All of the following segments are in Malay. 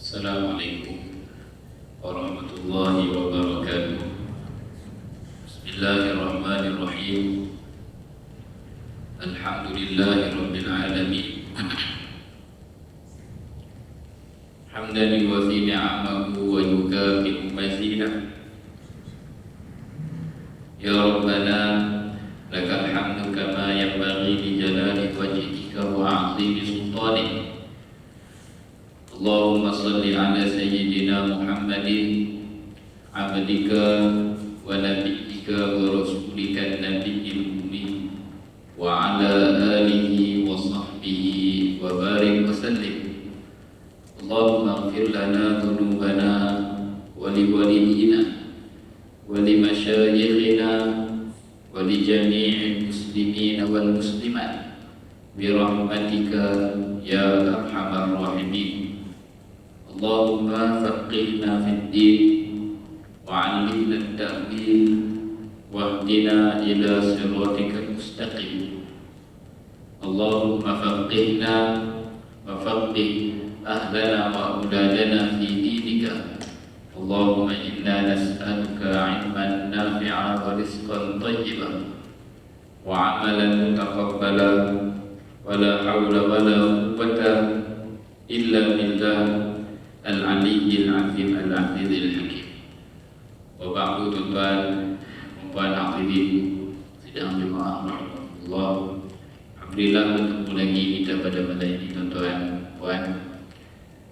Assalamualaikum warahmatullahi wabarakatuh. Bismillahirrahmanirrahim. Alhamdulillahi rabbil alamin. Hamdan yuwafi ni'amahu wa yukafi'u mazidah. Ya Rabbana lakal hamdu kama yanbaghi li jalali wajhika wa 'azimi sultanik. Allahumma salli ala sayyidina Muhammadin abdika wa nabiyyika wa rasulika nabiyil ummi wa ala alihi wa sahbihi wa barik wa sallim. Allahumma ighfir lana dhunubana wa liwalidina wa limasyayikhina wa li jami'il muslimina wal muslimat bi rahmatika ya arhamar rahimin. Allahumma faqihna fid din wa 'allimna at-ta'wil wahdina ila siratikal mustaqim. Allahumma faqihna wa faqih ahlana wa auladana fi dinika. Allahumma inna nas'aluka 'ilman nafi'a wa rizqan thayyiban wa 'amalan mutaqabbala wa la hawla wa la quwwata illa billah Al-Aliyyil Azim Al-Azizil Hakim. Wa ba'du, tuan-tuan dan puan hadirin sidang jemaah rahmatullah. Alhamdulillah bertemu lagi kita pada malam ini, tuan-tuan dan puan.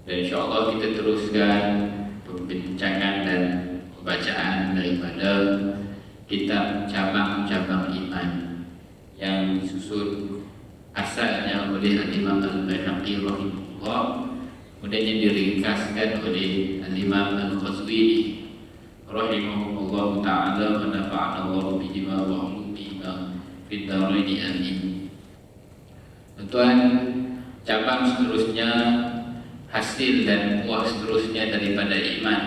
Dan insya-Allah kita teruskan perbincangan dan pembacaan daripada kitab cabang-cabang iman yang disusun asalnya oleh Al-Imam Al-Baihaqi rahimahullah, kemudian diringkaskan oleh Al-Imam Al-Qazwini rahimahullah ta'ala wa nafa'ana Allah bihima wa ulumihima fid dharaini amin. Tuan, cabang seterusnya, hasil dan buah seterusnya daripada iman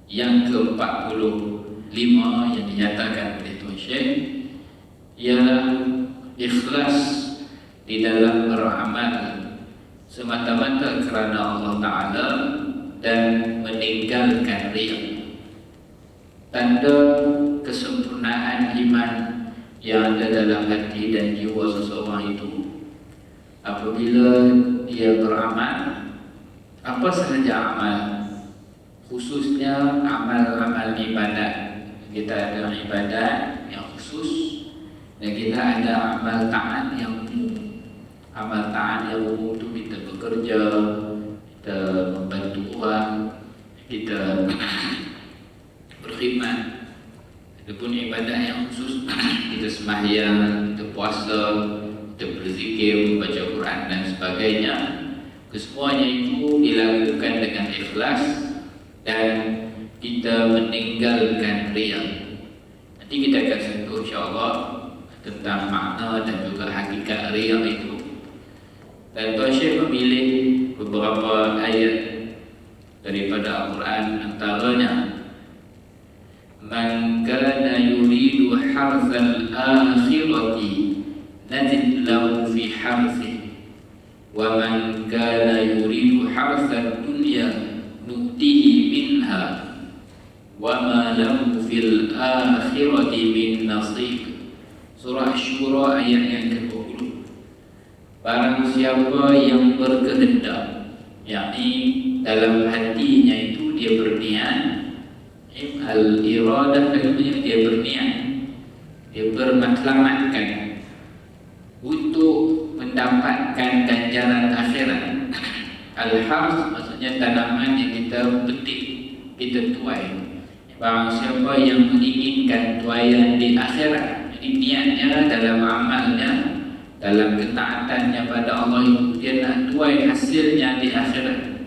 yang ke-45 yang dinyatakan oleh Tuan Syekh ialah ikhlas di dalam beramal semata-mata kerana Allah Ta'ala dan meninggalkan riya. Tanda kesempurnaan iman yang ada dalam hati dan jiwa seseorang itu apabila dia beramal, apa sahaja amal, khususnya amal-amal ibadat. Kita ada ibadat yang khusus dan kita ada amal taat yang umum. Amal taat yang umum itu kita bekerja, kita membantu orang, kita berkhidmat. Adapun ibadah yang khusus, kita sembahyang, kita puasa, kita berzikir, membaca Quran dan sebagainya. Kesemuanya itu dilakukan dengan ikhlas dan kita meninggalkan riya. Nanti kita akan sentuh insya-Allah tentang makna dan juga hakikat riya itu. Dan Tuan Syekh memilih beberapa ayat daripada Al-Quran, antaranya man kana yuridu harzal akhirati nazid lahu fi harzihi wa man kana yuridu harzal dunya nu'tihi minha wa ma lahu fil akhirati min nasib. Surah Asy-Syura ayat yang ke-20. Barang siapa yang berkehendak, yakni dalam hatinya itu dia berniat, al-iradah maksudnya dia berniat, dia bermatlamatkan untuk mendapatkan ganjaran akhirat. Al-harz maksudnya tanaman yang kita petik, kita tuai. Barang siapa yang menginginkan tuaian di akhirat, jadi niatnya dalam amalnya, dalam ketaatannya pada Allah itu dia nak tuai hasilnya di akhirat.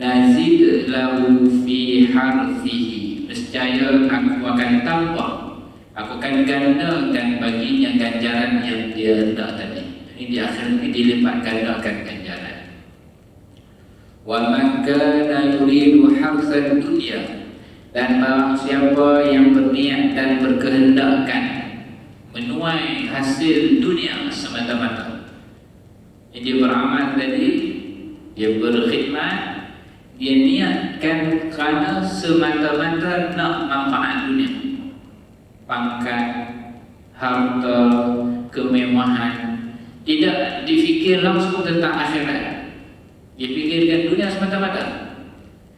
Nazid lahu fi harzihi, nescaya aku akan tambah, aku akan gandakan baginya ganjaran yang dia hendak tadi. Ini di akhirat ini dilipat gandakan ganjaran. Wa man kana yuridu harzad dunya, dan barang siapa yang berniat dan berkehendakkan menuai hasil dunia semata-mata, Jadi beramal tadi dia berkhidmat, dia niatkan kerana semata-mata nak manfaat dunia, pangkat, harta, kemewahan, tidak difikir langsung tentang akhirat. Dia fikirkan dunia semata-mata.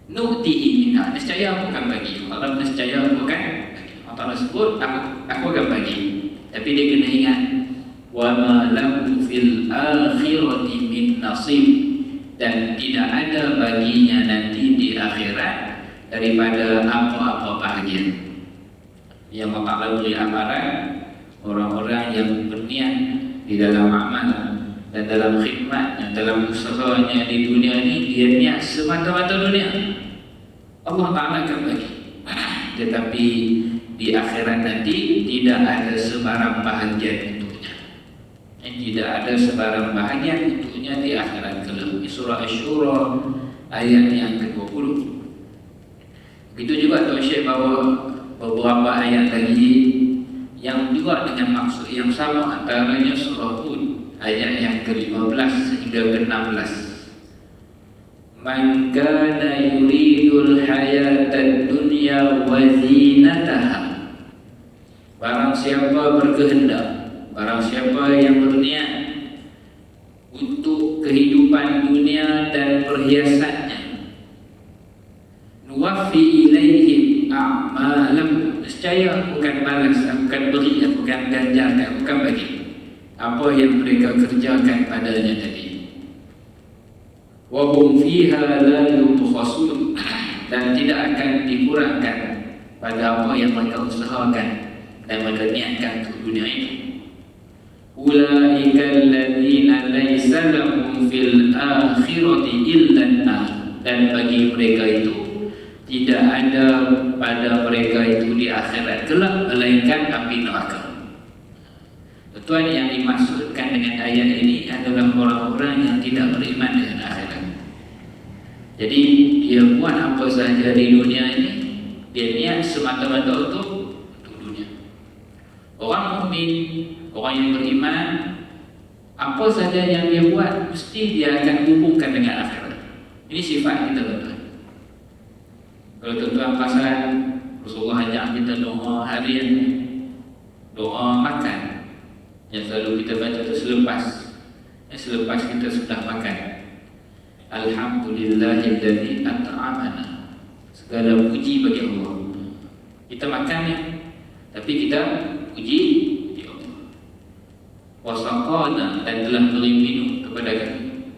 Nu'tihi minha, nescaya aku akan bagi. Allah nescaya aku akan bagi. Allah sebut aku akan bagi. Tapi dia kena ingat, wa ma lahu fil akhirati min nasib, dan tidak ada baginya nanti di akhirat daripada apa-apa bahagian. Yang Allah Ta'ala beri amaran orang-orang yang berniat di dalam amal dan dalam khidmat, dalam usahanya di dunia ini, dia niat semata-mata dunia, Allah Ta'ala akan bagi. Tetapi di akhirat nanti tidak ada sebarang bahagian untuknya. Tidak ada sebarang bahagian untuknya di akhirat kelak. Surah Asy-Syura ayat yang ke-20. Begitu juga Tuan Syekh bawa beberapa ayat lagi yang juga dengan maksud yang sama, antaranya surah Hud ayat yang ke-15 hingga ke-16. Man kana yuridul hayatad dunya wa zinataha, barang siapa berkehendak, barang siapa yang berniat untuk kehidupan dunia dan perhiasannya, nuwaffi ilaihim a'malahum, nescaya aku akan balas, aku akan beri, aku akan ganjarkan, aku akan bagi apa yang mereka kerjakan padanya tadi. Wa hum fiha la yubkhasun, dan tidak akan dikurangkan pada apa yang mereka usahakan dan mereka niatkan untuk dunia ini. Ulaika alladzina laysa lahum fil akhirati illa an-nar, dan bagi mereka itu tidak ada pada mereka itu di akhirat kelak melainkan api neraka. Tuan, yang dimaksudkan dengan ayat ini adalah orang-orang yang tidak beriman dengan akhirat. Jadi dia buat apa saja di dunia ini, dia niat semata-mata untuk dunia. Orang mukmin, orang yang beriman, apa saja yang dia buat mesti dia akan hubungkan dengan akhirat. Ini sifat kita, tuan. Kalau tuan-tuan perasan, Rasulullah ajak kita doa harian, doa makan yang selalu kita baca itu selepas kita sudah makan. Alhamdulillahilladzi at'amana, segala puji bagi Allah. Kita makan ya, tapi kita puji Allah. Wasaqana, dan telah beri minum kepada kami.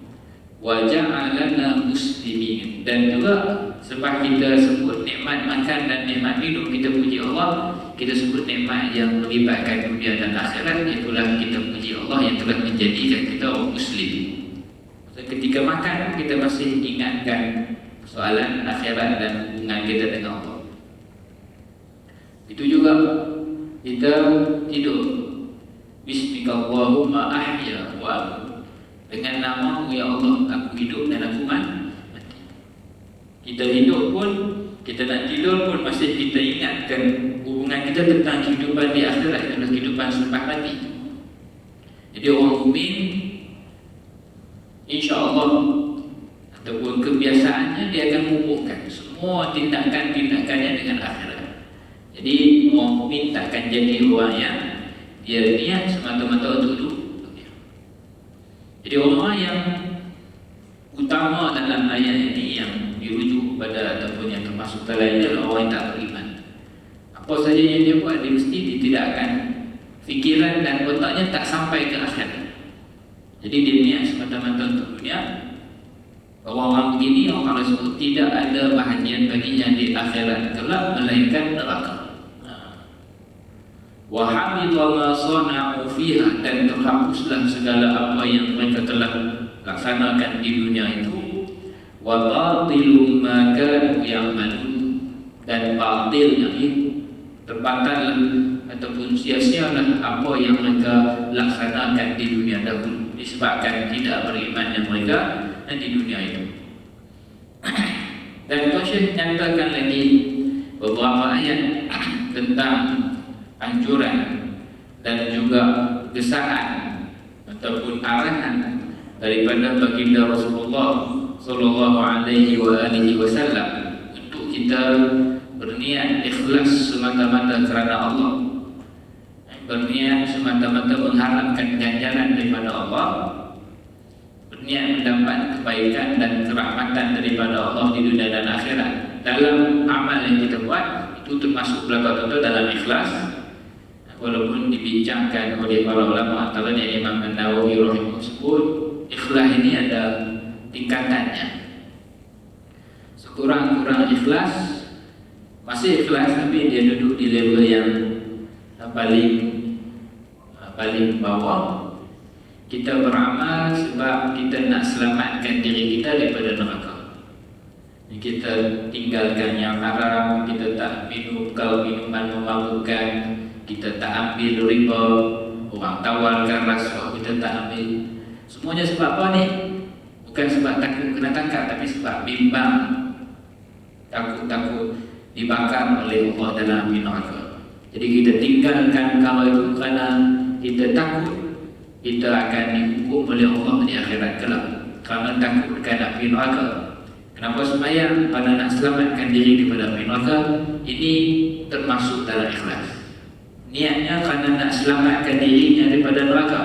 Wa ja'alana muslimin, dan juga sebab kita sebut nikmat makan dan nikmat minum, kita puji Allah. Kita sebut nikmat yang melibatkan dunia dan akhirat, itulah kita puji Allah yang telah menjadikan kita orang Muslim. Ketika makan, kita masih ingatkan soalan akhirat dan hubungan kita dengan Allah. Itu juga kita tidur, Bismillahumma ahya wa amut, dengan nama-Mu ya Allah aku hidup dan aku mati. Kita hidup pun, kita nak tidur pun masih kita ingatkan hubungan kita tentang kehidupan di akhirat, adalah kehidupan selepas mati. Jadi orang mukmin, insya-Allah ataupun kebiasaannya, dia akan menghubungkan semua tindakan-tindakannya dengan akhirat. Jadi orang mukmin takkan jadi orang yang dia niat semata-mata untuk dunia. Jadi orang yang utama dalam ayat ini yang dirujuk pada ataupun yang termasuk dalam ini adalah orang yang tak beriman. Apa saja yang dia buat, dia mesti dia tidak akan, fikiran dan otaknya tak sampai ke akhirat. Jadi dia niat semata-mata untuk dunia. Orang-orang begini, orang Rasul, tidak ada bahagian baginya di akhirat kelak melainkan neraka. Wa habita ma sana'u fiha, dan terhapuslah segala apa yang mereka telah laksanakan di dunia itu. Wa batilum ma kanu ya'malun, dan batilnya itu terbatal ataupun sia-sialah apa yang mereka laksanakan di dunia dahulu, disebabkan tidak berimannya mereka di dunia itu. Dan Tuan Syekh nyatakan lagi beberapa ayat tentang anjuran dan juga gesaan ataupun arahan daripada baginda Rasulullah sallallahu alaihi wasallam untuk kita berniat ikhlas semata-mata kerana Allah, berniat semata-mata mengharapkan ganjaran daripada Allah, berniat mendapat kebaikan dan kerahmatan daripada Allah di dunia dan akhirat. Dalam amal yang kita buat itu termasuk betul-betul dalam ikhlas, walaupun dibincangkan oleh para ulama, antaranya Imam An-Nawawi rahimahullah sebut ikhlas ini ada tingkatannya. Sekurang-kurang ikhlas, masih ikhlas tapi dia duduk di level yang paling bawah. Kita beramal sebab kita nak selamatkan diri kita daripada neraka. Kita tinggalkan yang haram, kita tak minum kalau minuman memabukkan, kita tak ambil riba, orang tawarkan rasuah kita tak ambil. Semuanya sebab apa ni? Bukan sebab takut kena tangkap, tapi sebab bimbang, takut dibakar oleh Allah dalam api neraka. Jadi kita tinggalkan kalau itu kerana kita takut kita akan dihukum oleh Allah di akhirat kelak, kerana takutkan api neraka. Kenapa sembahyang? Kerana nak selamatkan diri daripada api neraka. Ini termasuk dalam ikhlas. Niatnya kerana nak selamatkan dirinya daripada neraka,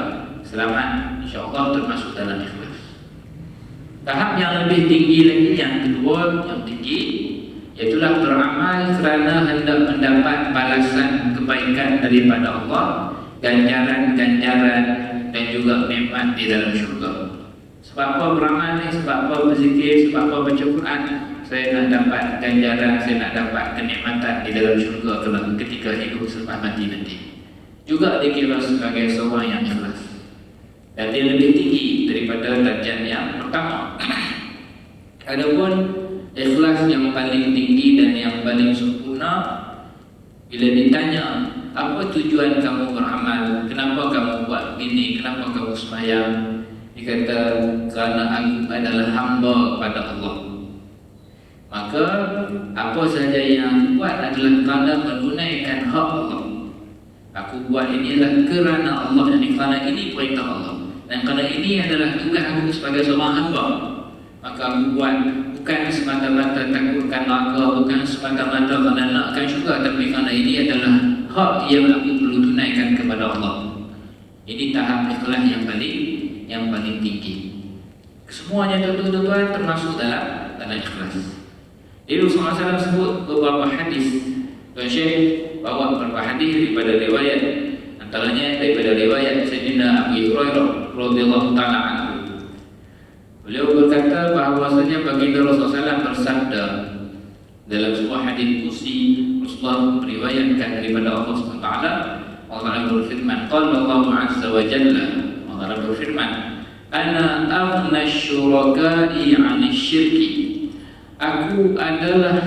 selamat, insya-Allah termasuk dalam ikhlas. Tahap yang lebih tinggi lagi, yang kedua, yang tinggi, iaitulah beramal kerana hendak mendapat balasan kebaikan daripada Allah, ganjaran-ganjaran dan juga nikmat di dalam syurga. Sebab apa beramal ni? Sebab apa berzikir? Sebab apa baca Quran? Saya nak dapat ganjaran, saya nak dapat kenikmatan di dalam syurga ketika hidup selepas mati nanti. Juga dikira sebagai seorang yang ikhlas, dan dia lebih tinggi daripada darjat yang pertama. Adapun ikhlas yang paling tinggi dan yang paling sempurna, bila ditanya apa tujuan kamu beramal, kenapa kamu buat begini, kenapa kamu sembahyang, dia kata kerana aku adalah hamba kepada Allah. Maka apa sahaja yang aku buat adalah kerana menunaikan hak Allah. Aku buat inilah kerana Allah, dan kerana ini perintah Allah, dan kerana ini adalah tugas aku sebagai seorang hamba. Maka aku buat bukan semata-mata takutkan neraka, bukan semata-mata kerana nakkan syurga, tapi kerana ini adalah hak yang aku perlu tunaikan kepada Allah. Ini tahap ikhlas yang paling tinggi. Semuanya tuan-tuan termasuk dalam ikhlas. Jadi Rasulullah SAW sebut beberapa hadis. Tuan Syekh bawa beberapa hadis daripada riwayat, antaranya daripada riwayat Sayyidina Abu Hurairah radhiyallahu ta'ala anhu. Beliau berkata bahawasanya baginda Rasulullah SAW bersabda dalam sebuah hadis qudsi, Rasulullah meriwayatkan daripada Allah SWT. Allah berfirman, qala Allah azza wa jalla, Allah berfirman, ana aghna syuraka'i 'anil syirki. Aku adalah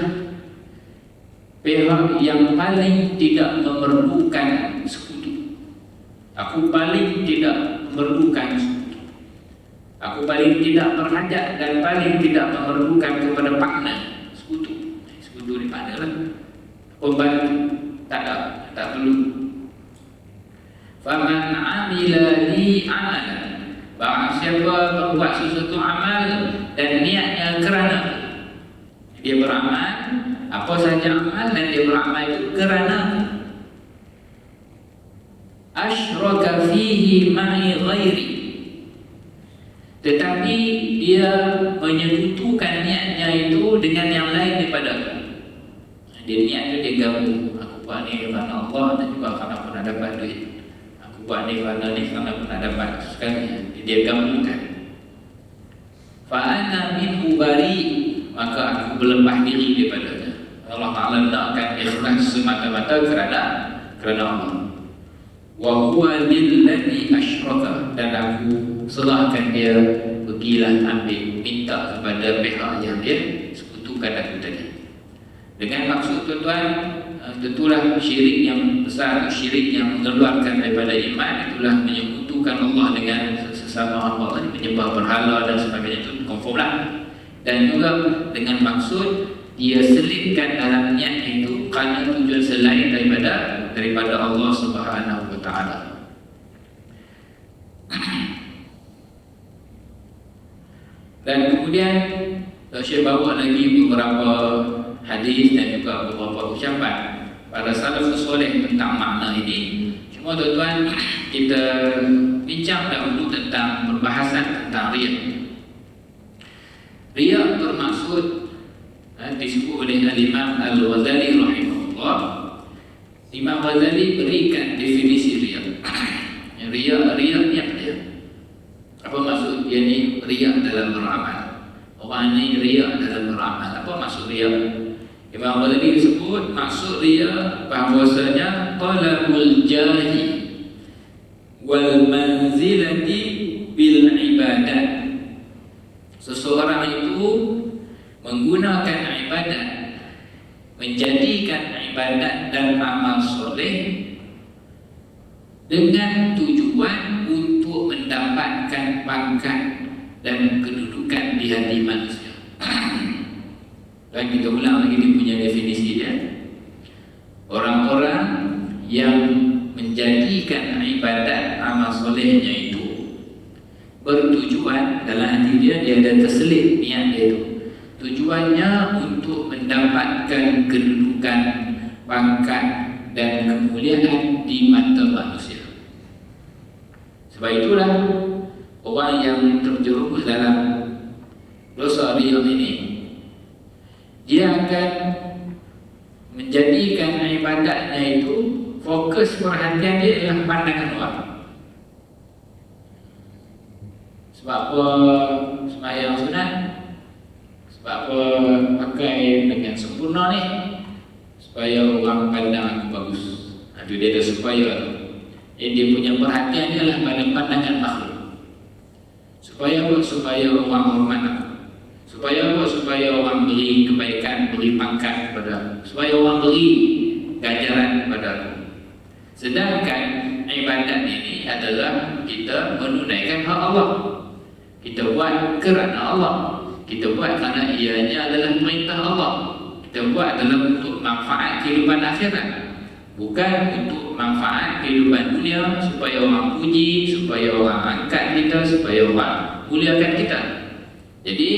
pihak yang paling tidak memerlukan sekutu. Aku paling tidak memerlukan sekutu. Aku paling tidak berhajat dan paling tidak memerlukan kepada partner sekutu. Sekutu ni partner lah, pembantu, tak perlu. Faman 'amila li 'amalan, barang siapa membuat sesuatu amal dan niatnya kerana dia beramal, apa sahaja amal dan dia beramal itu kerana asyraka fihi ma'i ghairi, tetapi dia menyekutukan niatnya itu dengan yang lain daripada aku. Dia niat itu dia gabung, aku buat ni kerana Allah dan juga kerana aku nak dapat duit, aku buat ni kerana aku nak dapat sekali. Dia gabungkan. Fa'ana minhu bari, maka aku berlepas diri daripadanya. Allah Ta'ala nakkan ikhlas semata-mata kerana Allah. Wa huwa lilladzi asyraka, dan aku serahkan dia, pergilah ambil, minta kepada pihak yang dia sekutukan aku tadi. Dengan maksud tuan-tuan, tentulah syirik yang besar, syirik yang mengeluarkan daripada iman, itulah menyekutukan Allah dengan sesama hamba, menyembah berhala dan sebagainya, itu confirm lah. Dan juga dengan maksud dia selipkan dalam niat itu kerana tujuan selain daripada Allah Subhanahu wa taala. Dan kemudian Syekh bawa lagi beberapa hadis dan juga beberapa ucapan para salafus soleh tentang makna ini. Cuma tuan-tuan, kita bincang dahulu tentang perbahasan tentang riya. Riya bermaksud disebut oleh Imam Al-Ghazali rahimahullah. Imam Ghazali berikan definisi riya. Riya ni apa dia? Apa maksud dia ni riya dalam beramal? Orang ni riya dalam beramal. Apa maksud riya? Imam Ghazali disebut maksud riya bahawasanya talabul jahi wal manzilati bil ibadat. Seseorang itu menggunakan ibadat, menjadikan ibadat dan amal soleh dengan tujuan untuk mendapatkan pangkat dan kedudukan di hati manusia. Dan kita ulang lagi dia punya definisi dia. Orang-orang yang menjadikan ibadat amal solehnya itu bertujuan dalam hati dia ada terselip niat dia itu. Tujuannya untuk mendapatkan kedudukan, pangkat dan kemuliaan di mata manusia. Sebab itulah orang yang terjerumus dalam dosa riya ini, dia akan menjadikan ibadatnya itu fokus perhatian dia adalah pandangan orang. Sebab apa sembahyang sunat? Sebab apa pakai dengan sempurna ni? Supaya orang pandang aku bagus. Itu dia ada supaya tu. Dia punya perhatian dia adalah pada pandangan makhluk. Supaya apa? Supaya orang hormat aku. Supaya apa? Supaya orang beri kebaikan, beri pangkat kepada aku. Supaya orang beri ganjaran kepada aku. Sedangkan ibadat ini adalah kita menunaikan hak Allah. Kita buat kerana Allah. Kita buat kerana ianya adalah perintah Allah. Kita buat adalah untuk manfaat kehidupan akhirat, bukan untuk manfaat kehidupan dunia, supaya orang puji, supaya orang angkat kita, supaya orang muliakan kita. Jadi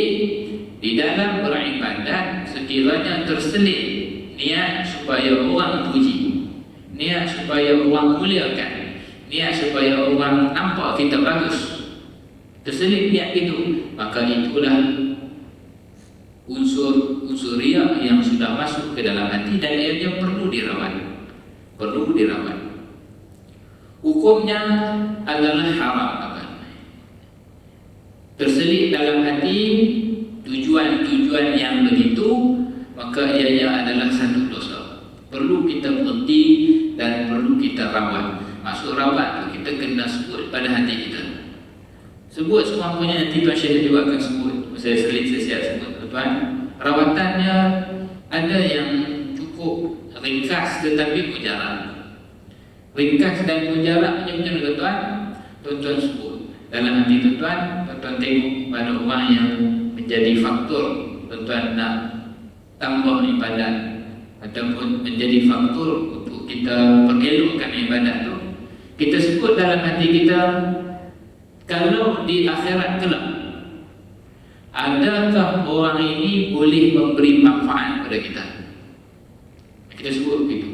di dalam beribadat sekiranya terselip niat supaya orang puji, niat supaya orang muliakan, niat supaya orang nampak kita bagus, terselip niat itu, maka itulah unsur riya yang sudah masuk ke dalam hati dan ianya perlu dirawat. Perlu dirawat. Hukumnya adalah haram. Terselip dalam hati tujuan-tujuan yang begitu, maka ianya adalah satu dosa. Perlu kita berhenti dan perlu kita rawat. Maksud rawat tu kita kena sebut pada hati kita. Sebut semua punya, nanti Tuan Syekh juga akan sebut. Saya selit-selit sebut tuan. Rawatannya ada yang cukup ringkas tetapi mujarab. Ringkas dan mujarab macam mana tuan? Tuan-tuan sebut dalam hati tuan, tuan tengok pada orang yang menjadi faktor tuan nak tambah ibadat ataupun menjadi faktor untuk kita perelokkan ibadat tu. Kita sebut dalam hati kita, kalau di akhirat kelak, adakah orang ini boleh memberi manfaat kepada kita? Kita sebut begitu.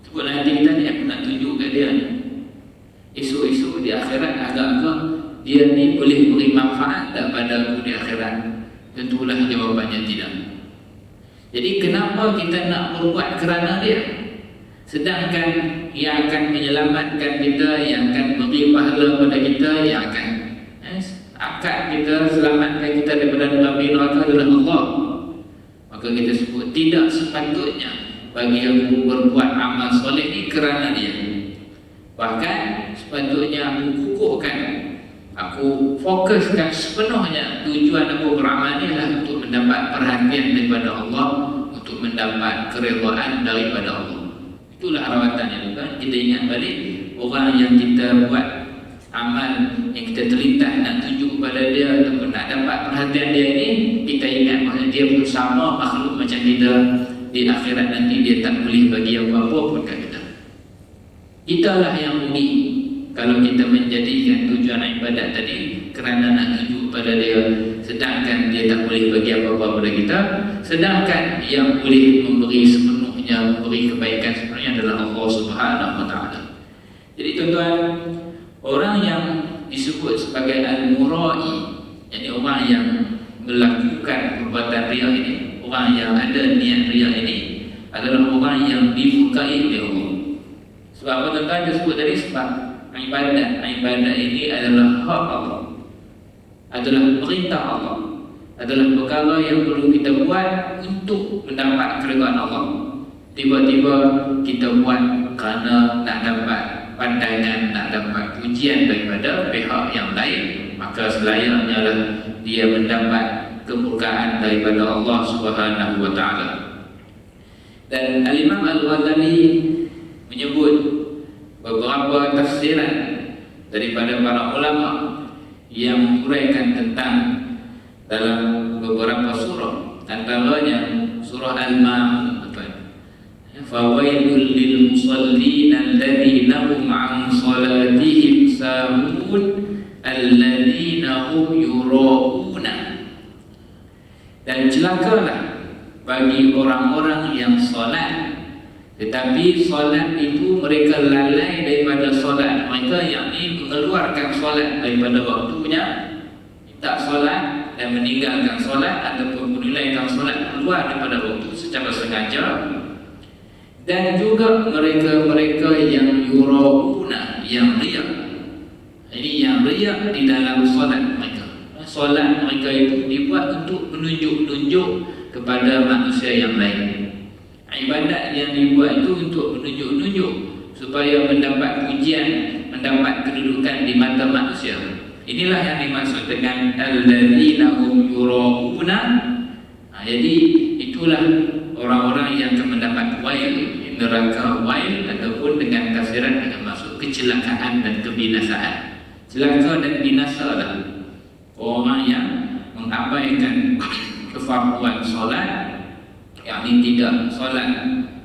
Sebutlah hati kita ni, aku nak tunjuk ke dia ni. Esok-esok di akhirat, agak-agak dia ni boleh beri manfaat tak pada aku di akhirat? Tentulah jawapannya tidak. Jadi kenapa kita nak berbuat kerana dia? Sedangkan yang akan menyelamatkan kita, yang akan beri pahala pada kita, yang akan akad kita, selamatkan kita daripada api neraka adalah Allah. Maka kita sebut tidak sepatutnya bagi aku berbuat amal soleh ni kerana dia. Bahkan sepatutnya aku kukuhkan, aku fokuskan sepenuhnya tujuan aku beramal ni adalah untuk mendapat perhatian daripada Allah, untuk mendapat keredaan daripada Allah. Itulah rawatannya kan. Kita ingat balik orang yang kita buat amal yang kita terlintas nak tunjuk kepada dia ataupun nak dapat perhatian dia ni, kita ingat bahawa dia bersama makhluk macam kita. Di akhirat nanti dia tak boleh bagi apa-apa pun kat kita. Italah yang rugi kalau kita menjadikan tujuan ibadat tadi kerana nak tunjuk kepada dia. sedangkan dia tak boleh bagi apa-apa pada kita, sedangkan yang boleh memberi sepenuhnya, memberi kebaikan sepenuhnya adalah Allah Subhanahu wa taala. Jadi tuan-tuan, orang yang disebut sebagai al-murai, yakni orang yang melakukan perbuatan riya ini, orang yang ada niat riya ini adalah orang yang dimurkai oleh Allah. Sebab apa tuan-tuan? Dia sebut tadi sebab ibadat ini adalah hak Allah, adalah perintah Allah, adalah perkara yang perlu kita buat untuk mendapat keridhaan Allah. Tiba-tiba kita buat kerana nak dapat pandangan, nak dapat pujian daripada pihak yang lain, maka selayaknya lah dia mendapat kemurkaan daripada Allah Subhanahu wa taala. Dan Al-Imam Al-Ghazali menyebut beberapa tafsiran daripada para ulama yang menguraikan tentang dalam beberapa surah, antaranya surah Al-Ma'un. Fawailul lil musallin alladhina hum 'an salatihim sahun alladhina hum yura'una. Dan celakalah bagi orang-orang yang solat, tetapi solat itu mereka lalai daripada solat mereka, yakni mengeluarkan solat daripada waktunya, tak solat dan meninggalkan solat ataupun menunaikan solat keluar daripada waktu secara sengaja. Dan juga mereka-mereka yang yura'una, yang riya. Jadi yang riya di dalam solat mereka. Solat mereka itu dibuat untuk menunjuk-nunjuk kepada manusia yang lain. Ibadat yang dibuat itu untuk menunjuk-nunjuk supaya mendapat pujian, mendapat kedudukan di mata manusia. Inilah yang dimaksud dengan alladzina hum yura'una. Jadi itulah orang-orang yang akan mendapat wail, neraka wail, ataupun dengan tafsiran dengan maksud kecelakaan dan kebinasaan. Celaka dan binasa adalah orang yang mengabaikan kefarduan solat, yakni tidak solat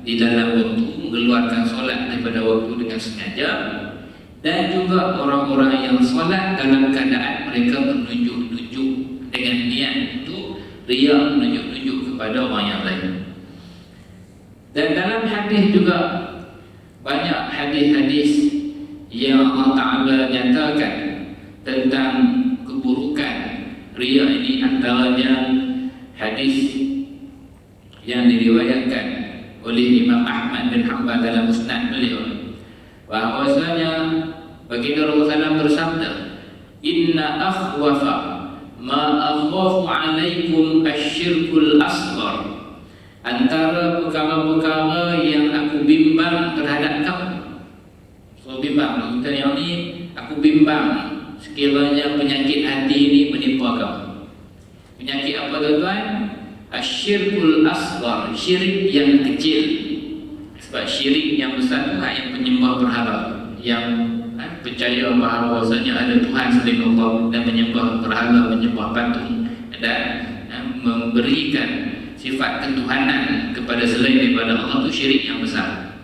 di dalam waktu, mengeluarkan solat daripada waktu dengan sengaja. Dan juga orang-orang yang solat dalam keadaan mereka menunjuk-nunjuk dengan niat untuk riya, menunjuk-nunjuk kepada orang yang lain. Dan dalam hadis juga banyak hadis-hadis yang Allah Ta'ala nyatakan tentang keburukan riya ini. Antaranya hadis yang diriwayatkan oleh Imam Ahmad bin Hanbal dalam musnad beliau, bahwasanya baginda Rasulullah bersabda, inna akhwafa ma akhafu alaikum asyirkul asghar. Antara perkara-perkara yang aku bimbang terhadap kamu. So bimbang, kita yang ni aku bimbang sekiranya penyakit hati ini menimpa kamu. Penyakit apa tuan-tuan? Asyirkul asghar, syirik yang kecil. Sebab syirik yang besar itu yang penyembah berhala, yang percaya bahawasanya ada Tuhan selain Allah dan menyembah berhala, menyembah patung dan memberikan sifat ketuhanan kepada selain daripada Allah, itu syirik yang besar.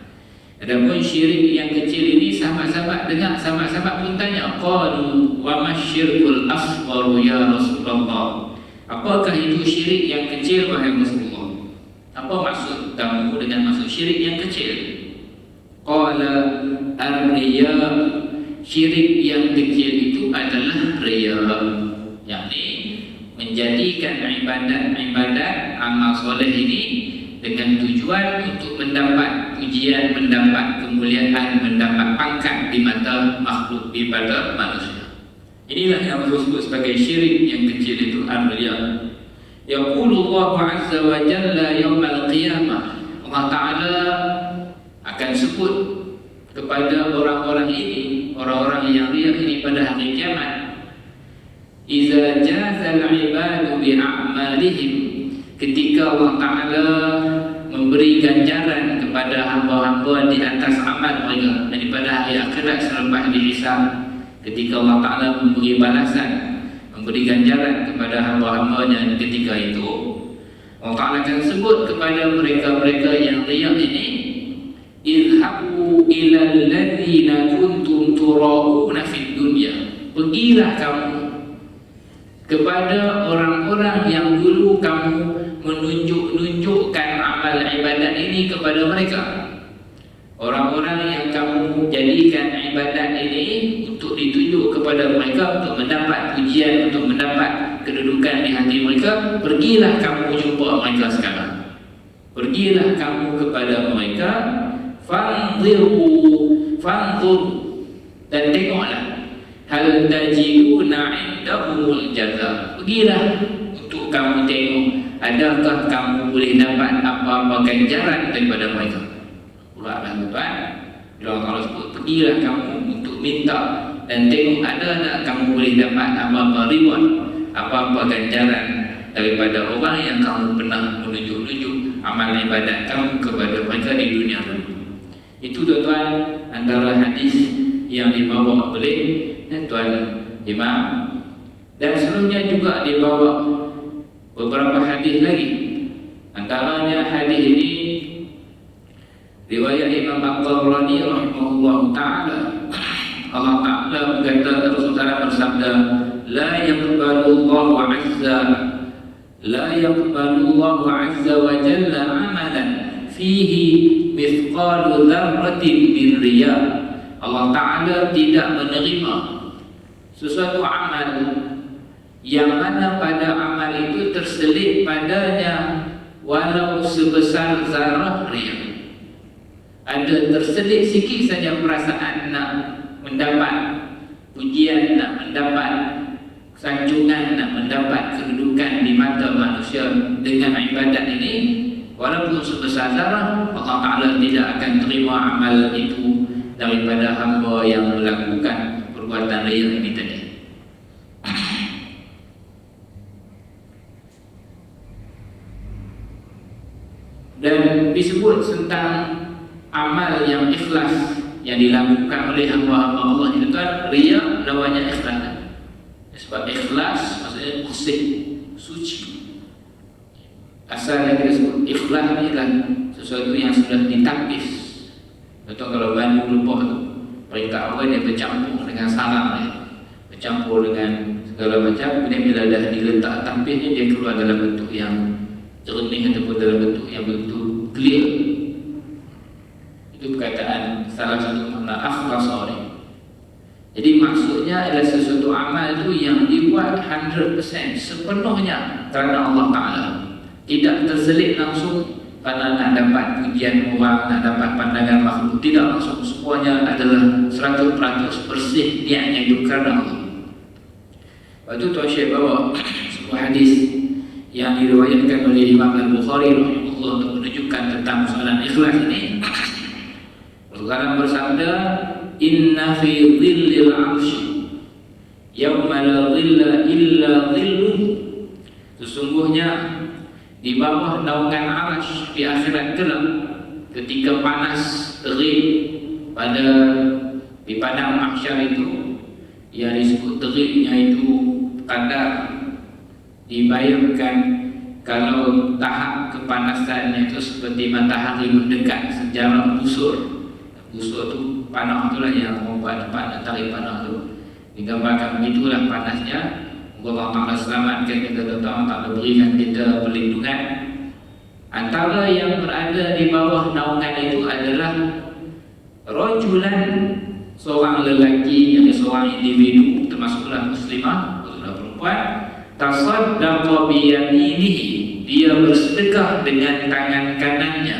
Adapun syirik yang kecil ini, sahabat-sahabat dengar, sahabat-sahabat pun tanya, qalu wa masyirkul asghar ya Rasulullah. Apakah itu syirik yang kecil wahai Rasulullah? Apa maksud kamu dengan maksud syirik yang kecil? Qala ar-riya, syirik yang kecil itu adalah riya, yakni menjadikan ibadat-ibadat amal soleh ini dengan tujuan untuk mendapat pujian, mendapat kemuliaan, mendapat pangkat di mata makhluk ibadat manusia. Inilah yang disebut sebagai syirik yang kecil, itu ar-riya. Yaqulullahu azza wa jalla yaumal qiyamah, Allah Ta'ala akan sebut kepada orang-orang ini, orang-orang yang riya ini pada hari kiamat, iza jazal ibadu bi'a'malihim, ketika Allah Ta'ala memberi ganjaran kepada hamba-hamba di atas amal mereka, dan pada hari akhirat selepas dihisab, ketika Allah Ta'ala memberi balasan, memberi ganjaran kepada hamba-hambanya ketika itu, Allah Ta'ala akan sebut kepada mereka-mereka yang riya ini, idhabu ilal ladzina kuntum tura'una fid dunya, pergilah kamu kepada orang-orang yang dulu kamu menunjukkan amal ibadat ini kepada mereka. Orang-orang yang kamu jadikan ibadat ini untuk ditunjuk kepada mereka, untuk mendapat pujian, untuk mendapat kedudukan di hati mereka, pergilah kamu jumpa mereka sekarang. Pergilah kamu kepada mereka, fanzur, dan tengoklah, hal tajiduna indahumul jaza. Pergilah untuk kamu tengok, adakah kamu boleh dapat apa-apa ganjaran daripada mereka. Ulanglah tuan, bila Allah sebut pergilah kamu untuk minta dan tengok ada tak kamu boleh dapat apa-apa reward, apa-apa ganjaran daripada orang yang kamu pernah menunjuk amal ibadat kamu kepada mereka di dunia dulu. Itu tuan-tuan antara hadis yang dibawa oleh tuan Imam, dan seterusnya juga dibawa beberapa hadis lagi. Antaranya hadis ini riwayat Imam At-Tabrani rahimahullah ta'ala. Allah Ta'ala berkata, Rasulullah bersabda, La yaqbalu Allahu azza wa jalla amalan fihi mithqalu dzarratin min riya. Allah Ta'ala tidak menerima sesuatu amal yang mana pada amal itu terselit padanya walau sebesar zarah riya. Ada terselit sikit saja perasaan nak mendapat pujian, nak mendapat sanjungan, nak mendapat kedudukan di mata manusia dengan ibadat ini, walaupun sebesar zarah, Allah Ta'ala tidak akan terima amal itu daripada hamba yang melakukan perbuatan riya ini tadi. Dan disebut tentang amal yang ikhlas yang dilakukan oleh hamba-hamba Allah itu kan riya namanya ikhlas. Sebab ikhlas maksudnya bersih, suci. Asalnya kita sebut ikhlas ni kan sesuatu yang sudah ditapis. Contoh kalau baju lupa tu, peringkat awal dia bercampur dengan sarang dia, bercampur dengan segala macam. Kemudian bila dah diletak tapisnya, dia keluar dalam bentuk yang jernih ataupun dalam bentuk yang betul clear. Itu perkataan salah satu makna akhlasa ni. Jadi maksudnya adalah sesuatu amal itu yang dibuat 100% sepenuhnya kerana Allah Ta'ala, tidak terselit langsung kerana nak dapat pujian orang, nak dapat pandangan makhluk. Tidak langsung, semuanya adalah 100% bersih niatnya itu kerana Allah. Lepas itu Tuan Syekh bawa sebuah hadis yang diriwayatkan oleh Imam Al-Bukhari rahimahullah untuk menunjukkan tentang soalan ikhlas ini. Rasulullah bersabda, Inna fi dhillil arshi yawma la dhilla illa dhilluh. Sesungguhnya di bawah naungan arasy di akhirat kelak, ketika panas terik pada di padang mahsyar itu, yang disebut teriknya itu kadar dibayangkan kalau tahap kepanasannya itu seperti matahari mendekat sejarah busur. Busur tu panah itulah yang membuat tarik panah tu. Digambarkan begitulah panasnya. Allah Ta'ala selamatkan kita, Allah Ta'ala berikan kita perlindungan. Antara yang berada di bawah naungan itu adalah rajulan, seorang lelaki, yang seorang individu, termasuklah muslimah, termasuklah perempuan, tasaddaqa biyaminihi, dia bersedekah dengan tangan kanannya.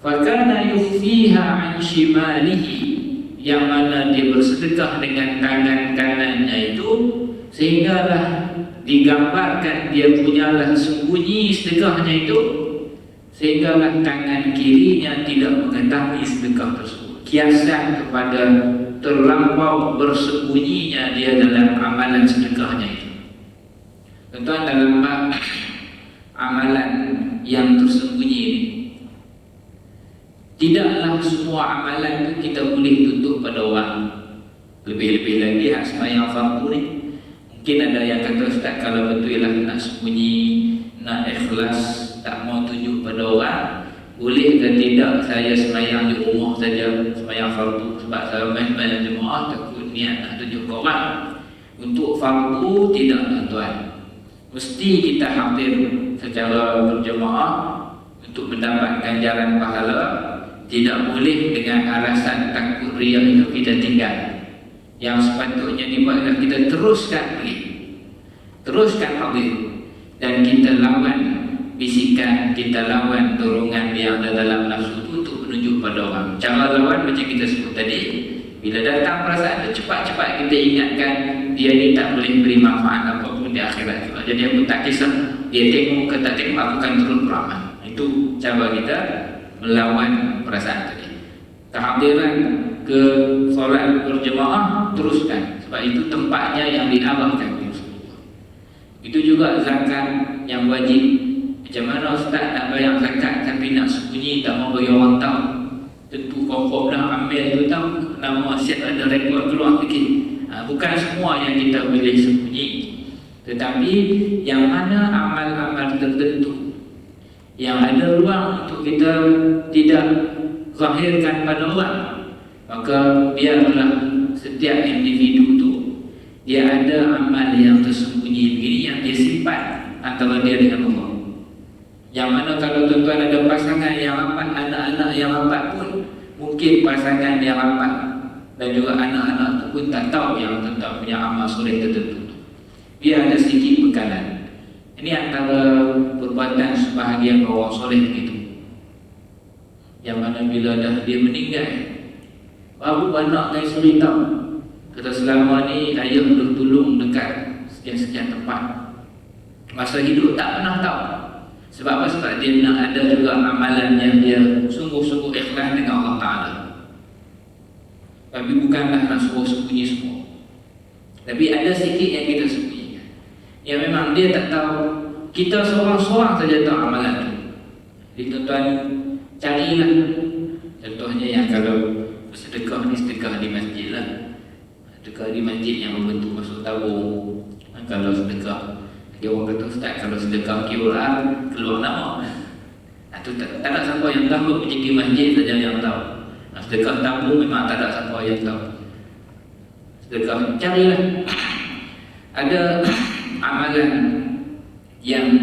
Fakana yukhfiha an shimalihi, yang mana dia bersedekah dengan tangan kanannya itu, sehinggalah digambarkan dia punyalah sembunyi sedekahnya itu, sehinggalah tangan kirinya tidak mengetahui sedekah tersebut. Kiasan kepada terlampau bersembunyinya dia dalam amalan sedekahnya itu. Tuan-tuan, dalam bab amalan yang tersembunyi ini, tidaklah semua amalan itu kita boleh tutup pada orang. Lebih-lebih lagi hak sembahyang fardu ni, mungkin ada yang kata, Ustaz, kalau betul lah nak sembunyi, nak ikhlas, tak mau tunjuk pada orang, boleh ke tidak saya sembahyang di rumah saja, sembahyang fardu, sebab saya sembahyang jemaah takut niat nak tunjuk ke orang. Untuk fardu tidak, tuan-tuan. Mesti kita hampir secara berjemaah untuk mendapat ganjaran pahala. Tidak boleh dengan alasan takut riya itu kita tinggal. Yang sepatutnya dibuat adalah kita teruskan pergi, teruskan hadir, dan kita lawan bisikan, kita lawan dorongan yang ada dalam nafsu itu untuk menunjuk pada orang. Cara lawan macam kita sebut tadi, bila datang perasaan itu cepat-cepat kita ingatkan dia ni tak boleh beri manfaat apapun di akhirat. Jadi aku tak kisah dia tengok ke tak tengok, aku akan terus beramal. Itu cara kita melawan perasaan tadi. Kehadiran ke solat berjemaah teruskan, sebab itu tempatnya yang diarahkan. Itu juga zakat yang wajib. Macam mana ustaz nak bayar zakat tapi nak sembunyi, tak mau bagi orang tahu? Tentu kokoh dah ambil tu tahu, nama asyik ada rekod keluar sikit. Bukan semua yang kita boleh sembunyi, tetapi yang mana amal-amal tertentu yang ada ruang untuk kita tidak zahirkan pada orang, maka biarlah setiap individu tu dia ada amal yang tersembunyi begini yang dia simpan antara dia dengan Allah. Yang mana kalau tuan-tuan ada pasangan yang rapat, anak-anak yang rapat pun mungkin pasangan yang rapat dan juga anak-anak tu pun tak tahu yang tuan-tuan punya amal soleh tertentu. Dia ada sedikit bekalan. Ini antara perbuatan sebahagian orang soleh begitu. Yang mana bila dah dia meninggal, baru anak dan isteri tahu, kata selama ni ayah dah tolong dekat sekian-sekian tempat, masa hidup tak pernah tahu. Sebab apa? Sebab dia nak ada juga amalan yang dia sungguh-sungguh ikhlas dengan Allah Ta'ala. Tapi bukanlah nak suruh sembunyi semua, tapi ada sikit yang kita sembunyikan, yang memang dia tak tahu. Kita seorang-seorang saja tahu amalan tu. Jadi tuan-tuan carilah. Contohnya yang kalau bersedekah ni, sedekah di masjid lah. Sedekah di masjid yang membentuk masuk tabung. Kalau sedekah, dia orang kata ustaz, kalau sedekah QR keluar nama. Itu tak ada siapa yang tahu. Masjid masjid saja yang tahu. Sedekah tabung memang tak ada siapa yang tahu. Sedekah carilah. Ada amalan yang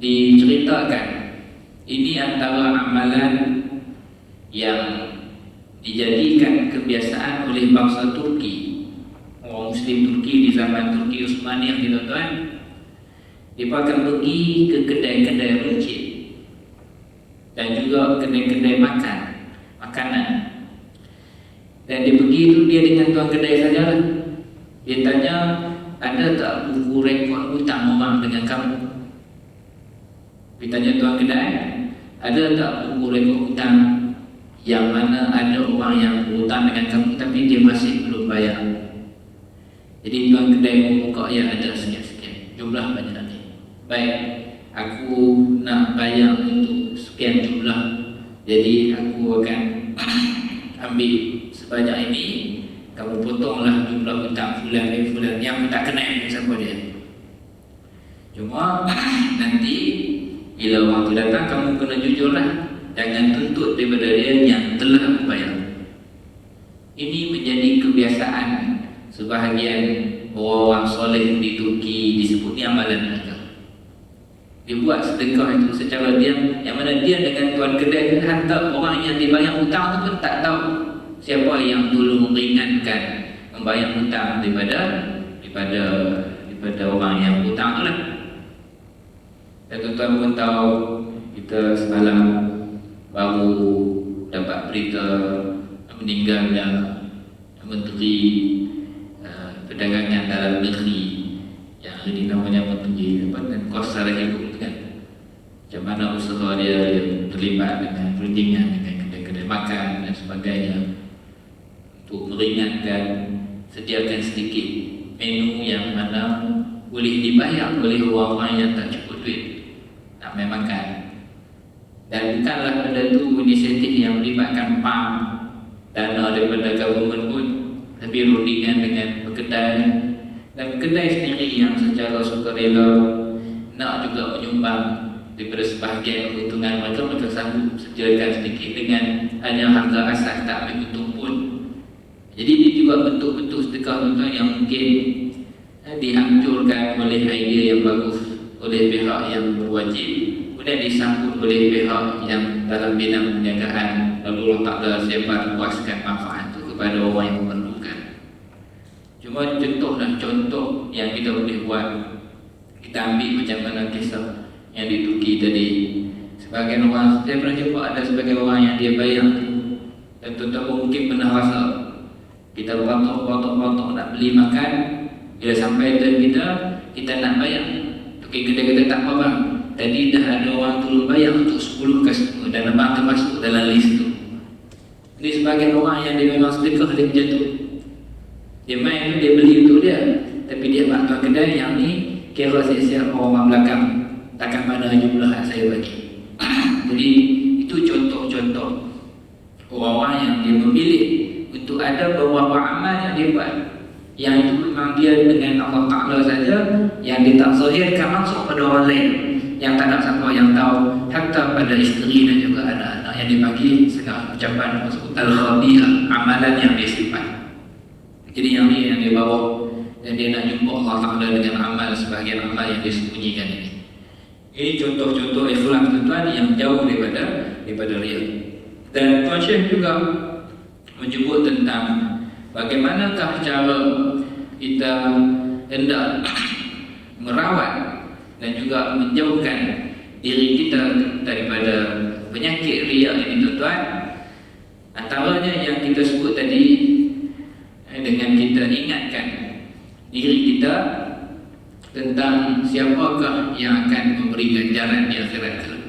diceritakan, ini antara amalan yang dijadikan kebiasaan oleh bangsa Turki, orang Muslim Turki di zaman Turki Utsmaniyah ni tuan-tuan. Mereka akan pergi ke kedai-kedai runcit dan juga kedai-kedai makanan. Dan dia pergi tu dia dengan tuan kedai sajalah. Dia tanya, ada tak buku rekod hutang orang dengan kamu? Dia tanya tuan kedai, ada tak buku rekod hutang yang mana ada orang yang berhutang dengan kamu tapi dia masih belum bayar? Jadi tuan kedai membuka, ya ada sekian-sekian, jumlah banyak ni. Baik, aku nak bayar untuk sekian jumlah, jadi aku akan ambil sebanyak ini. Kamu potonglah jumlah hutang fulan dan fulan yang tak kenal siapa dia. Cuma nanti bila orang tu datang, kamu kena jujurlah. Jangan tuntut daripada dia yang telah membayar. Ini menjadi kebiasaan sebahagian orang soleh di Turki, disebut ni amalan mereka. Dia buat sedekah itu secara diam, yang mana dia dengan tuan kedai hantar orang yang dibayar hutang tu pun tak tahu siapa yang tolong meringankan membayar hutang daripada orang yang hutang tu lah. Dan tuan-tuan pun tahu, kita semalam baru dapat berita meninggalnya Menteri Perdagangan Dalam Negeri yang ini namanya Menteri dan kuasa hidup kan. Macam mana usaha dia terlibat dengan perundingan dengan kedai-kedai makan dan sebagainya, untuk meringankan, sediakan sedikit menu yang mana boleh dibayar oleh orang-orang yang tak cukup duit nak main makan. Dan bukanlah benda tu inisiatif yang melibatkan PAM, dana daripada government pun, tapi rundingan dengan kedai. Dan kedai sendiri yang secara sukarela nak juga menyumbang daripada sebahagian keuntungan mereka, mereka sanggup sediakan sedikit dengan hanya harga asas, tak ambil untung pun. Jadi ini juga bentuk-bentuk sedekah tuan yang mungkin dihancurkan oleh idea yang bagus oleh pihak yang berwajib, kemudian disambut oleh pihak yang dalam bidang perniagaan, lalu Allah Ta'ala sebar luaskan manfaat itu kepada orang yang memerlukan. Cuma contoh yang kita boleh buat, kita ambil macam mana kisah yang di Turki tadi. Sebagian orang, saya pernah jumpa ada sebagian orang yang dia bayar, dan tuan-tuan mungkin pernah rasa kita potong nak beli makan, bila sampai turn kita nak bayar. Tukang kedai kata tak apa bang, tadi dah ada orang turun bayar untuk 10 customer dan abang termasuk dalam list tu. Ini sebagian orang yang dia memang sedekah dia macam tu. Dia main tu, dia beli untuk dia, tapi dia buat tuan kedai yang ni kira siap-siap orang belakang, takkan mana jumlah saya bagi. Jadi itu contoh-contoh orang-orang yang dia memilih untuk ada beberapa amal yang dia buat, yang itu memang dia dengan Allah Ta'ala saja, yang dia tak zahirkan langsung pada orang lain, yang tak ada siapa yang tahu, hatta pada isteri dan juga anak-anak yang dia bagi segala ucapan al-khabiyah, amalan yang dia simpan. Jadi yang ni yang dia bawa, dan dia nak jumpa Allah Ta'ala dengan amal sebahagian amal yang dia sembunyikan ini. Ini contoh-contoh ikhlas tuan-tuan yang jauh daripada riya. Dan Tuan Syekh juga menyebut tentang bagaimanakah cara kita hendak merawat dan juga menjauhkan diri kita daripada penyakit riya ini tuan-tuan. Antaranya yang kita sebut tadi, dengan kita ingatkan diri kita tentang siapakah yang akan memberi ganjaran di akhirat kelak.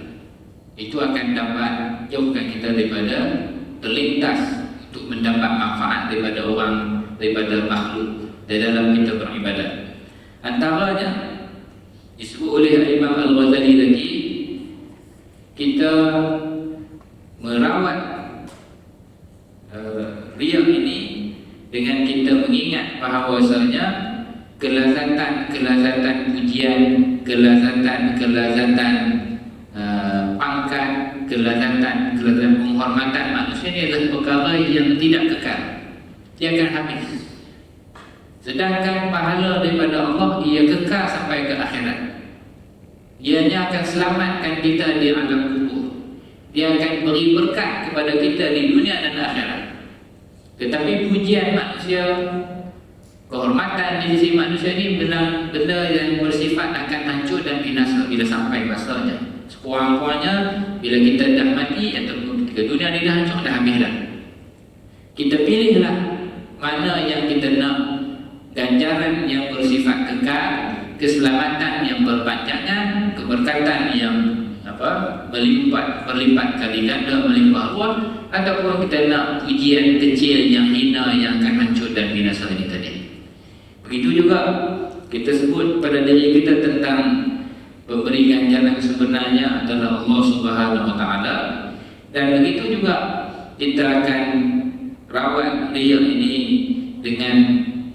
Itu akan dapat jauhkan kita daripada terlintas untuk mendapat manfaat daripada orang, daripada makhluk di dalam kita beribadat. Antaranya disebut oleh Imam Al-Ghazali lagi, kita merawat riya ini dengan kita mengingat bahawasanya kelazatan pujian, kelazatan pangkat, kelazatan penghormatan manusia ini adalah perkara yang tidak kekal, dia akan habis. Sedangkan pahala daripada Allah ia kekal sampai ke akhirat. Ianya akan selamatkan kita di alam kubur, dia akan beri berkat kepada kita di dunia dan akhirat. Tetapi pujian manusia, kehormatan di sisi manusia ini benda yang bersifat akan hancur dan binasa bila sampai masanya. Sekurang-kurangnya bila kita dah mati ataupun ketika dunia ini dah hancur, dah habis dah. Kita pilihlah mana yang kita nak, ganjaran yang bersifat kekal, keselamatan yang berpanjangan, keberkatan yang berlipat kali ganda, melimpah ruah, ataupun kita nak pujian kecil yang hina yang akan hancur dan binasa ini tadi. Begitu juga kita sebut pada diri kita tentang pemberi ganjaran sebenarnya adalah Allah Subhanahu Wa Taala, dan begitu juga kita akan rawat riya ini dengan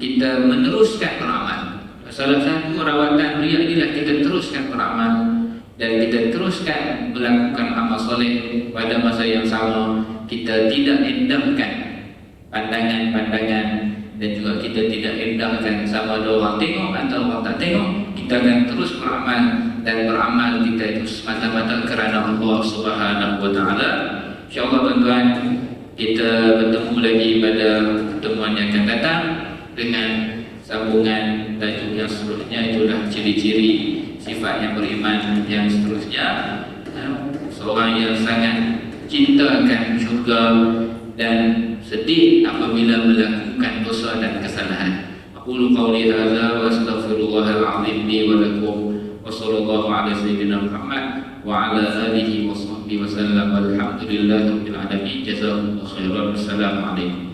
kita meneruskan beramal. Salah satu rawatan riya inilah kita teruskan beramal dan kita teruskan melakukan amal soleh. Pada masa yang sama kita tidak endahkan pandangan-pandangan, dan juga kita tidak endahkan sama ada orang tengok atau orang tak tengok. Kita akan terus beramal, dan beramal kita itu semata-mata kerana Allah Subhanahu Wa Taala. InsyaAllah tuan-tuan, kita bertemu lagi pada pertemuan yang akan datang dengan sambungan tajuk yang seterusnya. Itulah ciri-ciri sifat yang beriman yang seterusnya. Seorang yang sangat cinta akan syurga dan sedih apabila melakukan dosa dan kesalahan. Aqulu qawli hadza wa astaghfirullahal azim li wa lakum, wa sallallahu ala sayyidina Muhammad wa ala alihi wa sahbihi wa sallam. Walhamdulillahirabbil alamin. Jazakumullahu khairan. Assalamualaikum.